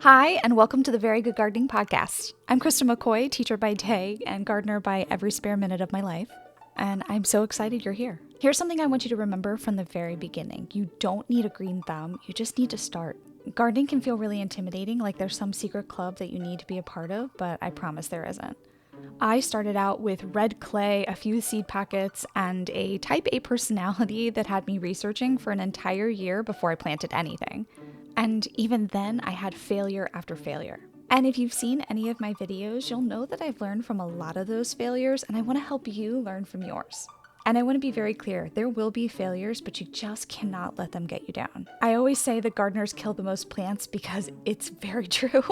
Hi, and welcome to the Very Good Gardening Podcast. I'm Krista McCoy, teacher by day and gardener by every spare minute of my life, and I'm so excited you're here. Here's something I want you to remember from the very beginning. You don't need a green thumb, you just need to start. Gardening can feel really intimidating, like there's some secret club that you need to be a part of, but I promise there isn't. I started out with red clay, a few seed packets, and a type A personality that had me researching for an entire year before I planted anything. And even then, I had failure after failure. And if you've seen any of my videos, you'll know that I've learned from a lot of those failures, and I want to help you learn from yours. And I want to be very clear, there will be failures, but you just cannot let them get you down. I always say that gardeners kill the most plants because it's very true.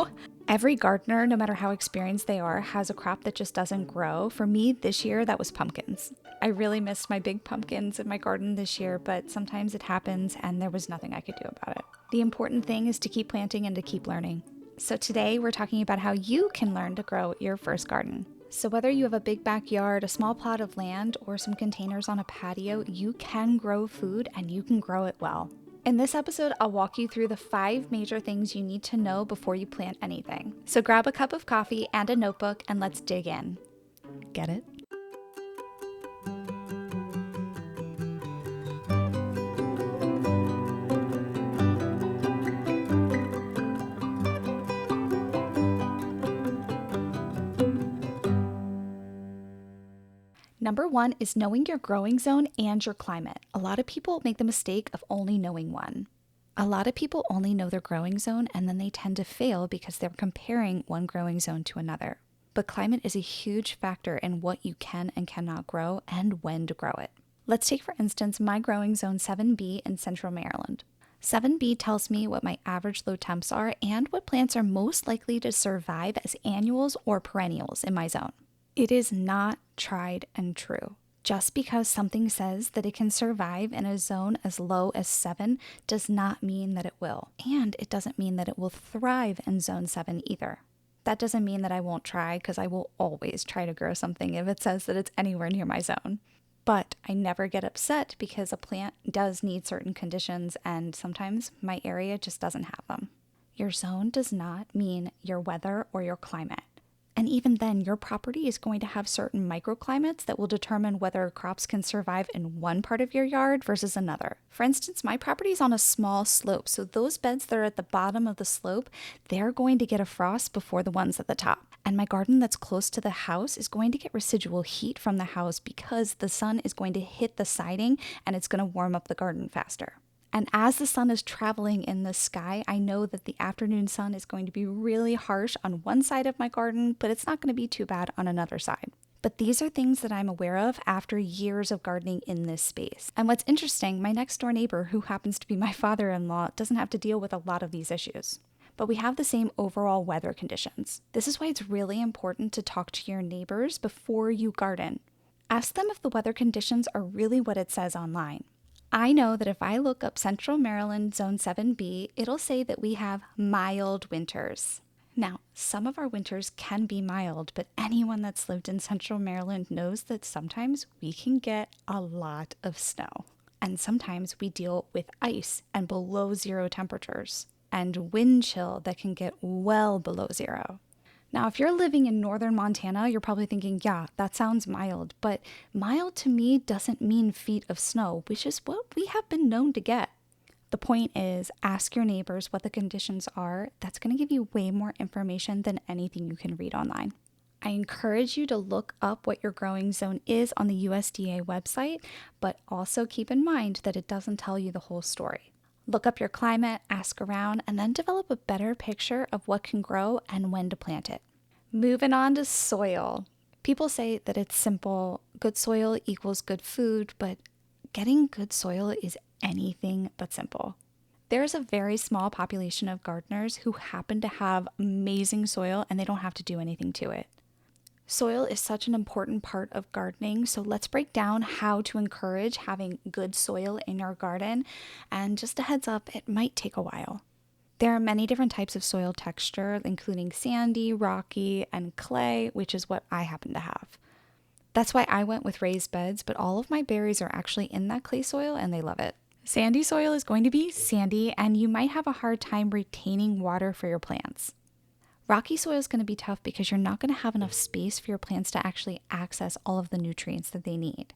Every gardener, no matter how experienced they are, has a crop that just doesn't grow. For me, this year, that was pumpkins. I really missed my big pumpkins in my garden this year, but sometimes it happens and there was nothing I could do about it. The important thing is to keep planting and to keep learning. So today we're talking about how you can learn to grow your first garden. So whether you have a big backyard, a small plot of land, or some containers on a patio, you can grow food and you can grow it well. In this episode, I'll walk you through the 5 major things you need to know before you plant anything. So grab a cup of coffee and a notebook and let's dig in. Get it? Number 1 is knowing your growing zone and your climate. A lot of people make the mistake of only knowing one. A lot of people only know their growing zone and then they tend to fail because they're comparing one growing zone to another. But climate is a huge factor in what you can and cannot grow and when to grow it. Let's take, for instance, my growing zone 7B in Central Maryland. 7B tells me what my average low temps are and what plants are most likely to survive as annuals or perennials in my zone. It is not tried and true. Just because something says that it can survive in a zone as low as 7 does not mean that it will. And it doesn't mean that it will thrive in zone 7 either. That doesn't mean that I won't try, because I will always try to grow something if it says that it's anywhere near my zone. But I never get upset because a plant does need certain conditions and sometimes my area just doesn't have them. Your zone does not mean your weather or your climate. And even then, your property is going to have certain microclimates that will determine whether crops can survive in one part of your yard versus another. For instance, my property is on a small slope, so those beds that are at the bottom of the slope, they're going to get a frost before the ones at the top. And my garden that's close to the house is going to get residual heat from the house because the sun is going to hit the siding and it's going to warm up the garden faster. And as the sun is traveling in the sky, I know that the afternoon sun is going to be really harsh on one side of my garden, but it's not going to be too bad on another side. But these are things that I'm aware of after years of gardening in this space. And what's interesting, my next door neighbor, who happens to be my father-in-law, doesn't have to deal with a lot of these issues. But we have the same overall weather conditions. This is why it's really important to talk to your neighbors before you garden. Ask them if the weather conditions are really what it says online. I know that if I look up Central Maryland Zone 7B, it'll say that we have mild winters. Now, some of our winters can be mild, but anyone that's lived in Central Maryland knows that sometimes we can get a lot of snow. And sometimes we deal with ice and below 0 temperatures, and wind chill that can get well below 0. Now, if you're living in northern Montana, you're probably thinking, yeah, that sounds mild. But mild to me doesn't mean feet of snow, which is what we have been known to get. The point is, ask your neighbors what the conditions are. That's going to give you way more information than anything you can read online. I encourage you to look up what your growing zone is on the USDA website, but also keep in mind that it doesn't tell you the whole story. Look up your climate, ask around, and then develop a better picture of what can grow and when to plant it. Moving on to soil. People say that it's simple. Good soil equals good food, but getting good soil is anything but simple. There is a very small population of gardeners who happen to have amazing soil and they don't have to do anything to it. Soil is such an important part of gardening, so let's break down how to encourage having good soil in your garden. And just a heads up, it might take a while. There are many different types of soil texture, including sandy, rocky, and clay, which is what I happen to have. That's why I went with raised beds, but all of my berries are actually in that clay soil and they love it. Sandy soil is going to be sandy, and you might have a hard time retaining water for your plants. Rocky soil is going to be tough because you're not going to have enough space for your plants to actually access all of the nutrients that they need.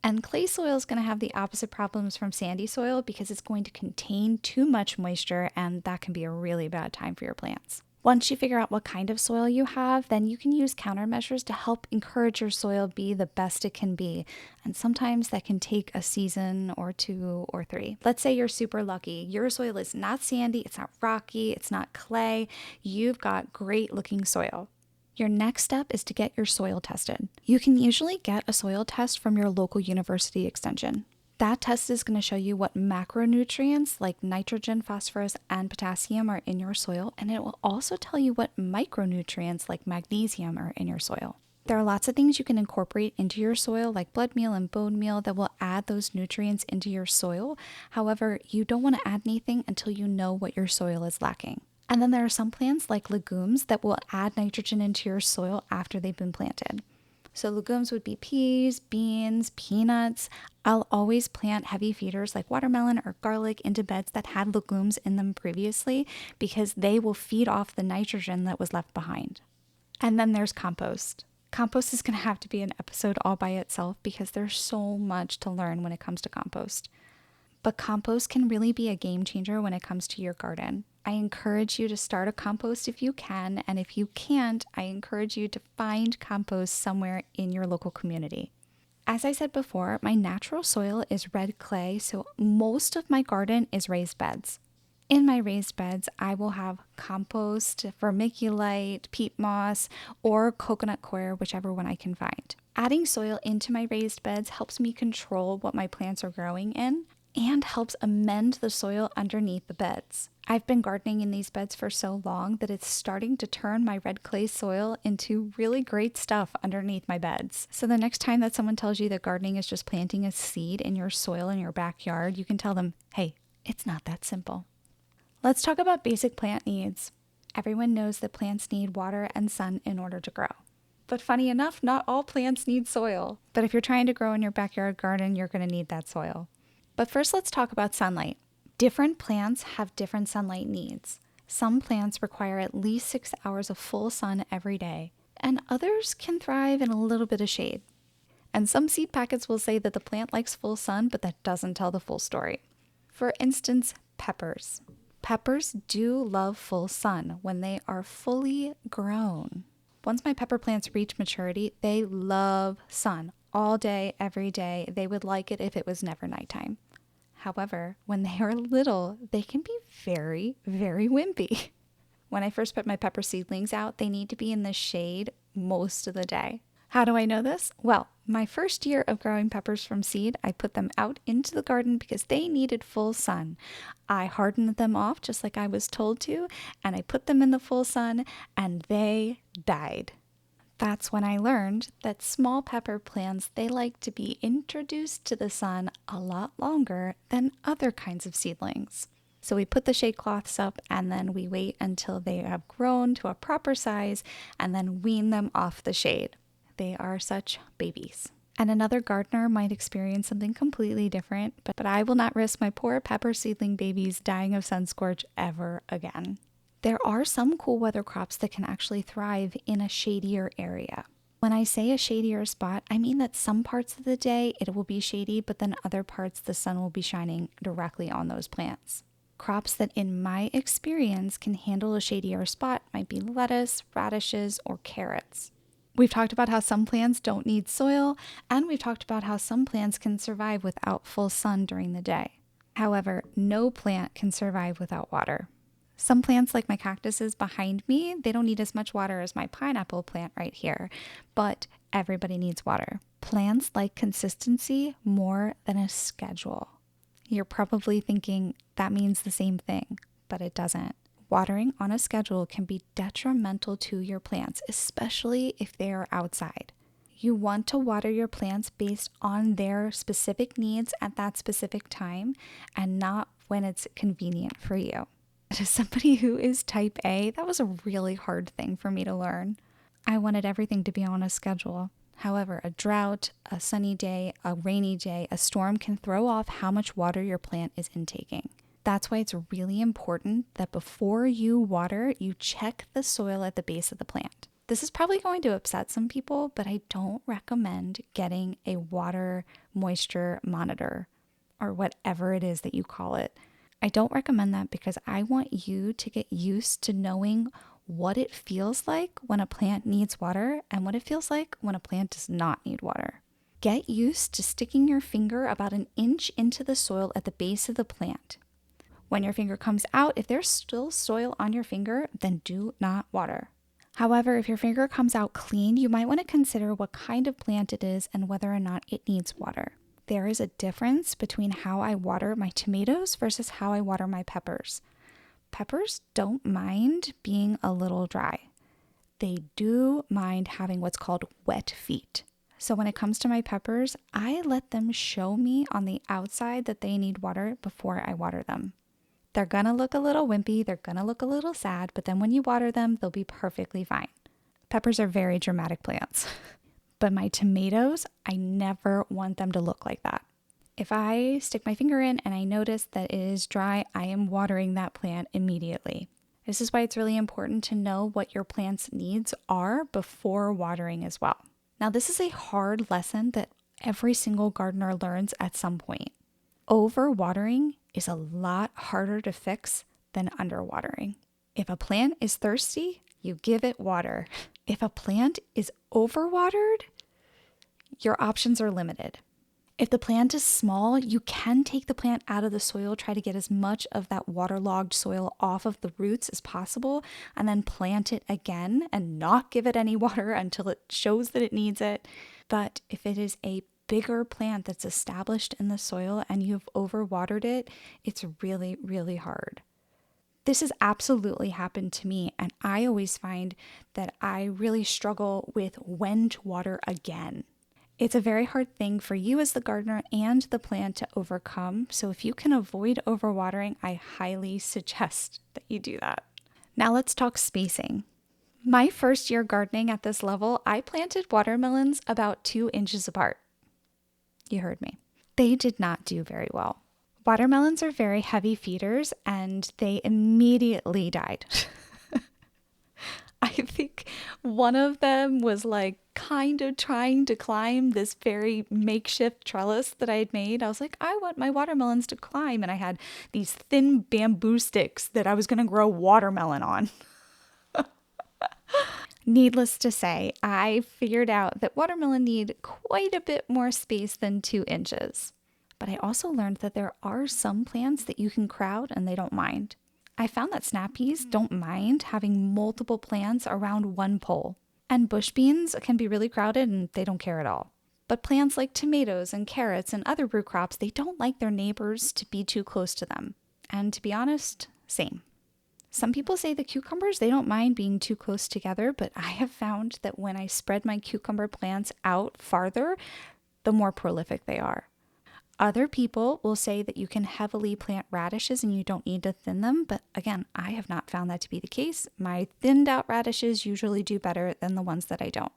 And clay soil is going to have the opposite problems from sandy soil because it's going to contain too much moisture, and that can be a really bad time for your plants. Once you figure out what kind of soil you have, then you can use countermeasures to help encourage your soil be the best it can be. And sometimes that can take a season or 2 or 3. Let's say you're super lucky. Your soil is not sandy, it's not rocky, it's not clay. You've got great looking soil. Your next step is to get your soil tested. You can usually get a soil test from your local university extension. That test is going to show you what macronutrients like nitrogen, phosphorus, and potassium are in your soil, and it will also tell you what micronutrients like magnesium are in your soil. There are lots of things you can incorporate into your soil, like blood meal and bone meal, that will add those nutrients into your soil. However, you don't want to add anything until you know what your soil is lacking. And then there are some plants like legumes that will add nitrogen into your soil after they've been planted. So legumes would be peas, beans, peanuts. I'll always plant heavy feeders like watermelon or garlic into beds that had legumes in them previously because they will feed off the nitrogen that was left behind. And then there's compost. Compost is going to have to be an episode all by itself because there's so much to learn when it comes to compost. But compost can really be a game changer when it comes to your garden. I encourage you to start a compost if you can, and if you can't, I encourage you to find compost somewhere in your local community. As I said before, my natural soil is red clay, so most of my garden is raised beds. In my raised beds, I will have compost, vermiculite, peat moss, or coconut coir, whichever one I can find. Adding soil into my raised beds helps me control what my plants are growing in and helps amend the soil underneath the beds. I've been gardening in these beds for so long that it's starting to turn my red clay soil into really great stuff underneath my beds. So the next time that someone tells you that gardening is just planting a seed in your soil in your backyard, you can tell them, hey, it's not that simple. Let's talk about basic plant needs. Everyone knows that plants need water and sun in order to grow. But funny enough, not all plants need soil. But if you're trying to grow in your backyard garden, you're going to need that soil. But first, let's talk about sunlight. Different plants have different sunlight needs. Some plants require at least 6 hours of full sun every day, and others can thrive in a little bit of shade. And some seed packets will say that the plant likes full sun, but that doesn't tell the full story. For instance, peppers. Peppers do love full sun when they are fully grown. Once my pepper plants reach maturity, they love sun all day, every day. They would like it if it was never nighttime. However, when they are little, they can be very, very wimpy. When I first put my pepper seedlings out, they need to be in the shade most of the day. How do I know this? Well, my first year of growing peppers from seed, I put them out into the garden because they needed full sun. I hardened them off just like I was told to, and I put them in the full sun, and they died. That's when I learned that small pepper plants, they like to be introduced to the sun a lot longer than other kinds of seedlings. So we put the shade cloths up and then we wait until they have grown to a proper size and then wean them off the shade. They are such babies. And another gardener might experience something completely different, but I will not risk my poor pepper seedling babies dying of sun scorch ever again. There are some cool weather crops that can actually thrive in a shadier area. When I say a shadier spot, I mean that some parts of the day it will be shady, but then other parts the sun will be shining directly on those plants. Crops that in my experience can handle a shadier spot might be lettuce, radishes, or carrots. We've talked about how some plants don't need soil, and we've talked about how some plants can survive without full sun during the day. However, no plant can survive without water. Some plants like my cactuses behind me, they don't need as much water as my pineapple plant right here, but everybody needs water. Plants like consistency more than a schedule. You're probably thinking that means the same thing, but it doesn't. Watering on a schedule can be detrimental to your plants, especially if they are outside. You want to water your plants based on their specific needs at that specific time and not when it's convenient for you. As somebody who is type A, that was a really hard thing for me to learn. I wanted everything to be on a schedule. However, a drought, a sunny day, a rainy day, a storm can throw off how much water your plant is intaking. That's why it's really important that before you water, you check the soil at the base of the plant. This is probably going to upset some people, but I don't recommend getting a water moisture monitor or whatever it is that you call it. I don't recommend that because I want you to get used to knowing what it feels like when a plant needs water and what it feels like when a plant does not need water. Get used to sticking your finger about an inch into the soil at the base of the plant. When your finger comes out, if there's still soil on your finger, then do not water. However, if your finger comes out clean, you might want to consider what kind of plant it is and whether or not it needs water. There is a difference between how I water my tomatoes versus how I water my peppers. Peppers don't mind being a little dry. They do mind having what's called wet feet. So when it comes to my peppers, I let them show me on the outside that they need water before I water them. They're gonna look a little wimpy, they're gonna look a little sad, but then when you water them, they'll be perfectly fine. Peppers are very dramatic plants. But my tomatoes, I never want them to look like that. If I stick my finger in and I notice that it is dry, I am watering that plant immediately. This is why it's really important to know what your plant's needs are before watering as well. Now, this is a hard lesson that every single gardener learns at some point. Overwatering is a lot harder to fix than underwatering. If a plant is thirsty, you give it water. If a plant is overwatered, your options are limited. If the plant is small, you can take the plant out of the soil, try to get as much of that waterlogged soil off of the roots as possible, and then plant it again and not give it any water until it shows that it needs it. But if it is a bigger plant that's established in the soil and you've overwatered it, it's really, really hard. This has absolutely happened to me, and I always find that I really struggle with when to water again. It's a very hard thing for you as the gardener and the plant to overcome, so if you can avoid overwatering, I highly suggest that you do that. Now let's talk spacing. My first year gardening at this level, I planted watermelons about 2 inches apart. You heard me. They did not do very well. Watermelons are very heavy feeders and they immediately died. I think one of them was like kind of trying to climb this very makeshift trellis that I had made. I was like, I want my watermelons to climb. And I had these thin bamboo sticks that I was going to grow watermelon on. Needless to say, I figured out that watermelon need quite a bit more space than 2 inches. But I also learned that there are some plants that you can crowd and they don't mind. I found that snap peas don't mind having multiple plants around one pole. And bush beans can be really crowded and they don't care at all. But plants like tomatoes and carrots and other root crops, they don't like their neighbors to be too close to them. And to be honest, same. Some people say the cucumbers, they don't mind being too close together, but I have found that when I spread my cucumber plants out farther, the more prolific they are. Other people will say that you can heavily plant radishes and you don't need to thin them, but again, I have not found that to be the case. My thinned out radishes usually do better than the ones that I don't.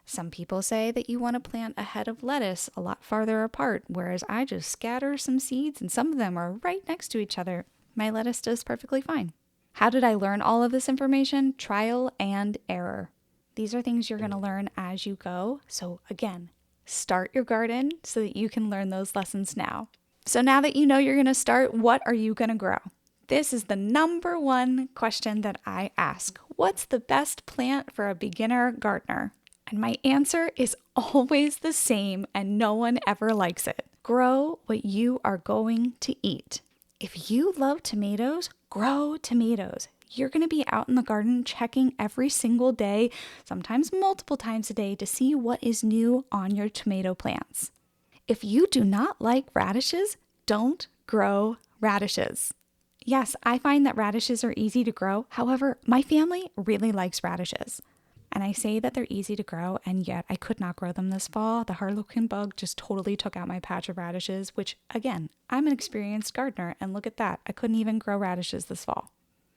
Some people say that you want to plant a head of lettuce a lot farther apart, whereas I just scatter some seeds and some of them are right next to each other. My lettuce does perfectly fine. How did I learn all of this information? Trial and error. These are things you're going to learn as you go. So again, start your garden so that you can learn those lessons now. So now that you know you're going to start, what are you going to grow? This is the number one question that I ask. What's the best plant for a beginner gardener? And my answer is always the same, and no one ever likes it. Grow what you are going to eat. If you love tomatoes, grow tomatoes. You're going to be out in the garden checking every single day, sometimes multiple times a day, to see what is new on your tomato plants. If you do not like radishes, don't grow radishes. Yes, I find that radishes are easy to grow. However, my family really likes radishes. And I say that they're easy to grow, and yet I could not grow them this fall. The harlequin bug just totally took out my patch of radishes, which, again, I'm an experienced gardener, and look at that. I couldn't even grow radishes this fall.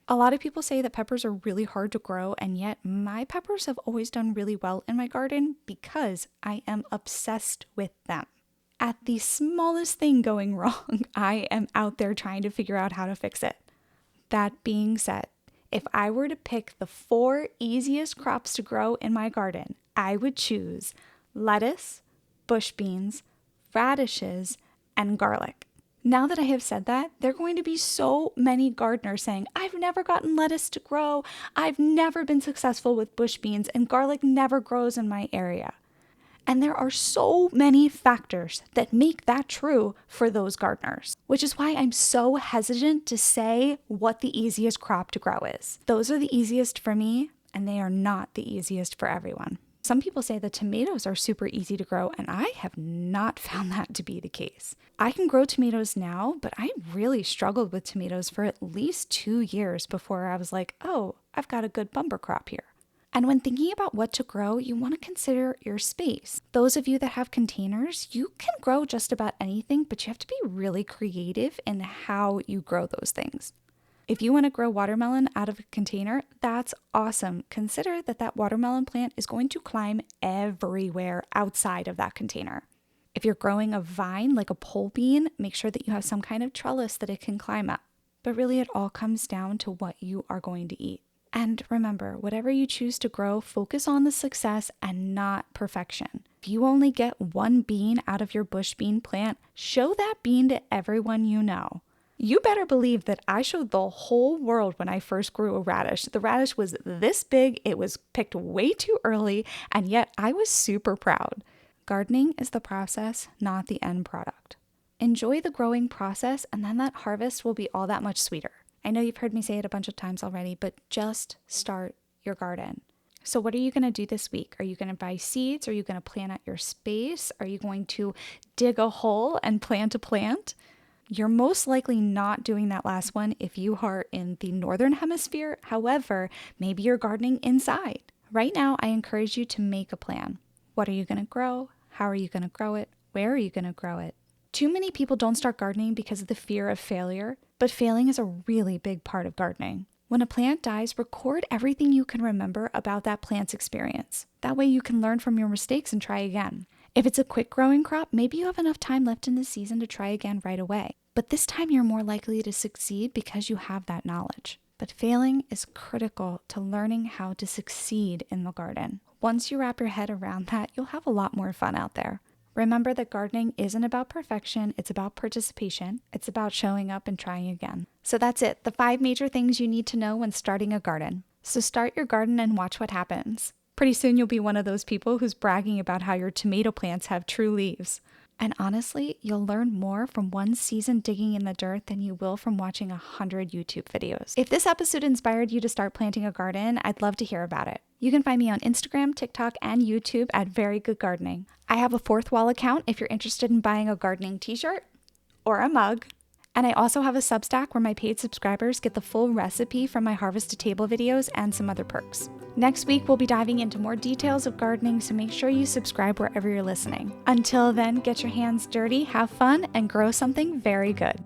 A lot of people say that peppers are really hard to grow, and yet my peppers have always done really well in my garden because I am obsessed with them. At the smallest thing going wrong, I am out there trying to figure out how to fix it. That being said, if I were to pick the 4 easiest crops to grow in my garden, I would choose lettuce, bush beans, radishes, and garlic. Now that I have said that, there are going to be so many gardeners saying, I've never gotten lettuce to grow, I've never been successful with bush beans, and garlic never grows in my area. And there are so many factors that make that true for those gardeners, which is why I'm so hesitant to say what the easiest crop to grow is. Those are the easiest for me, and they are not the easiest for everyone. Some people say that tomatoes are super easy to grow, and I have not found that to be the case. I can grow tomatoes now, but I really struggled with tomatoes for at least 2 years before I was like, oh, I've got a good bumper crop here. And when thinking about what to grow, you want to consider your space. Those of you that have containers, you can grow just about anything, but you have to be really creative in how you grow those things. If you want to grow watermelon out of a container, that's awesome. Consider that that watermelon plant is going to climb everywhere outside of that container. If you're growing a vine like a pole bean, make sure that you have some kind of trellis that it can climb up. But really, it all comes down to what you are going to eat. And remember, whatever you choose to grow, focus on the success and not perfection. If you only get 1 bean out of your bush bean plant, show that bean to everyone you know. You better believe that I showed the whole world when I first grew a radish. The radish was this big, it was picked way too early, and yet I was super proud. Gardening is the process, not the end product. Enjoy the growing process, and then that harvest will be all that much sweeter. I know you've heard me say it a bunch of times already, but just start your garden. So what are you going to do this week? Are you going to buy seeds? Are you going to plan out your space? Are you going to dig a hole and plant a plant? You're most likely not doing that last one if you are in the northern hemisphere. However, maybe you're gardening inside. Right now, I encourage you to make a plan. What are you going to grow? How are you going to grow it? Where are you going to grow it? Too many people don't start gardening because of the fear of failure, but failing is a really big part of gardening. When a plant dies, record everything you can remember about that plant's experience. That way you can learn from your mistakes and try again. If it's a quick growing crop, maybe you have enough time left in the season to try again right away. But this time you're more likely to succeed because you have that knowledge. But failing is critical to learning how to succeed in the garden. Once you wrap your head around that, you'll have a lot more fun out there. Remember that gardening isn't about perfection, it's about participation. It's about showing up and trying again. So that's it, the 5 major things you need to know when starting a garden. So start your garden and watch what happens. Pretty soon you'll be one of those people who's bragging about how your tomato plants have true leaves. And honestly, you'll learn more from one season digging in the dirt than you will from watching 100 YouTube videos. If this episode inspired you to start planting a garden, I'd love to hear about it. You can find me on Instagram, TikTok, and YouTube at Very Good Gardening. I have a 4th Wall account if you're interested in buying a gardening t-shirt or a mug. And I also have a Substack where my paid subscribers get the full recipe from my Harvest to Table videos and some other perks. Next week, we'll be diving into more details of gardening, so make sure you subscribe wherever you're listening. Until then, get your hands dirty, have fun, and grow something very good.